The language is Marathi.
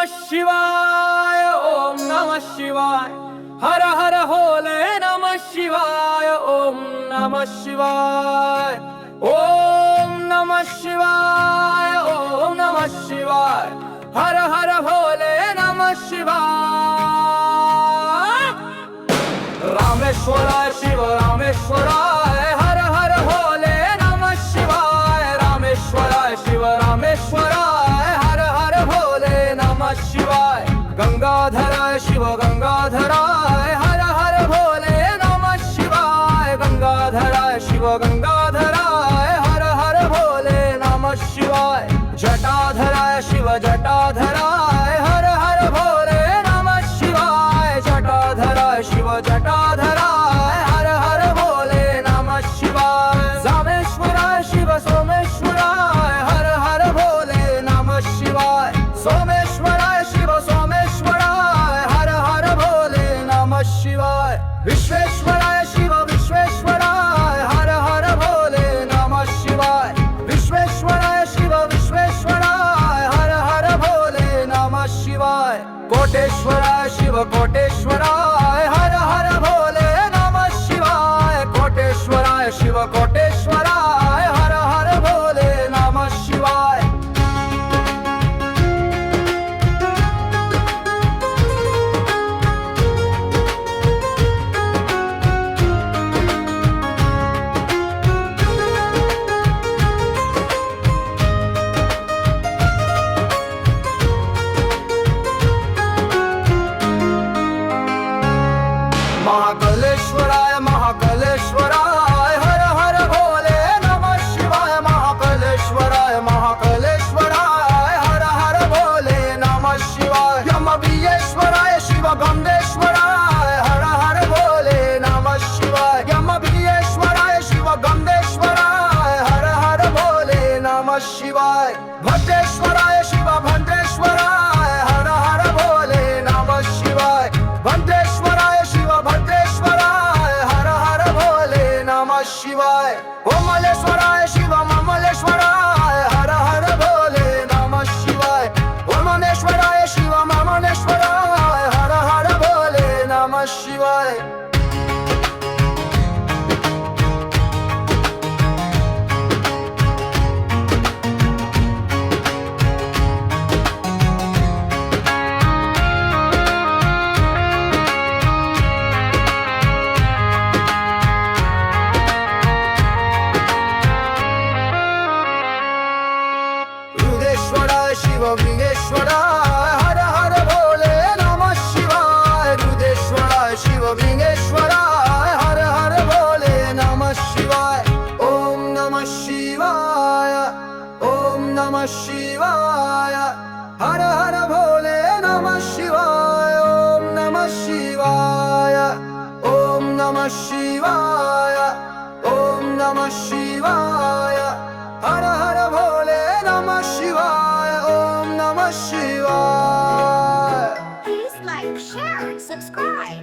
शिवाय, ओम नमः शिवाय, हर हर भोले नमः शिवाय, ओम नमः शिवाय, ओम नमः शिवाय, ओम नमः शिवाय, हर हर भोले नमः शिवाय। रामेश्वराय शिव रामेश्वराय, हर हर भोले नमः शिवाय, रामेश्वराय शिव रामेश्वराय, हर हर भोले नमः शिवाय। गंगाधराय शिव गंगाधराय, हर हर भोले नमः शिवाय, गंगाधराय शिव गंगाधराय, हर हर भोले नमः शिवाय। जटाधराय शिव जटाधराय, हर हर भोले नमः शिवाय, जटाधराय शिव जटाधराय, हर हर भोले नमः शिवाय। सोमेश्वराय शिव सोमेश्वराय, हर हर भोले नमः शिवाय, सोमेश्वराय शिव सोमेश्वराय, हर हर भोले नमः शिवाय। विश्वेश्वराय शिव विश्वेश्वराय, हर हर भोले नमः शिवाय, विश्वेश्वराय शिव विश्वेश्वराय, हर हर भोले नमः शिवाय। कोटेश्वराय शिव कोटेश्वराय, हर हर भोले नमः शिवाय, कोटेश्वराय शिव कोटेश्वराय, हर हर भोले नमः शिवाय। महाकालेश्वराय महाकालेश्वराय, हर हर भोले नमः शिवाय, महाकालेश्वराय महाकालेश्वराय, हर हर भोले नमः शिवाय। यमबीयेश्वराय शिव गंधेश्वराय, हर हर भोले नमः शिवाय, यमबीयेश्वराय शिव गंधेश्वराय, हर हर भोले नमः शिवाय। भद्रेश्वराय शिव भद्रेश्वराय, हर हर भोले नमः शिवाय, भद्रेश्वराय शिव भद्रेश्वराय, हर हर भोले नमः शिवाय। ओमलेश्वराय शिव ममलेश्वराय, हर हर भोले नमः शिवाय, ओमनेश्वराय शिव ममनेश्वराय, हर हर भोले नमः शिवाय। रुद्रेश्वराय शिव विघ्नेश्वराय, हर हर भोले नमः शिवाय, रुद्रेश्वराय शिव विघ्नेश्वराय, हर हर भोले नमः शिवाय। ओम नमः शिवाय, ओम नमः शिवाय, हर हर भोले नमः शिवाय, ओम नमः शिवाय, ओम नमः शिवाय, ओम नमः शिवाय, हर हर भोले नमः शिवाय, ओम नमः शिवाय। Please like, share, and subscribe.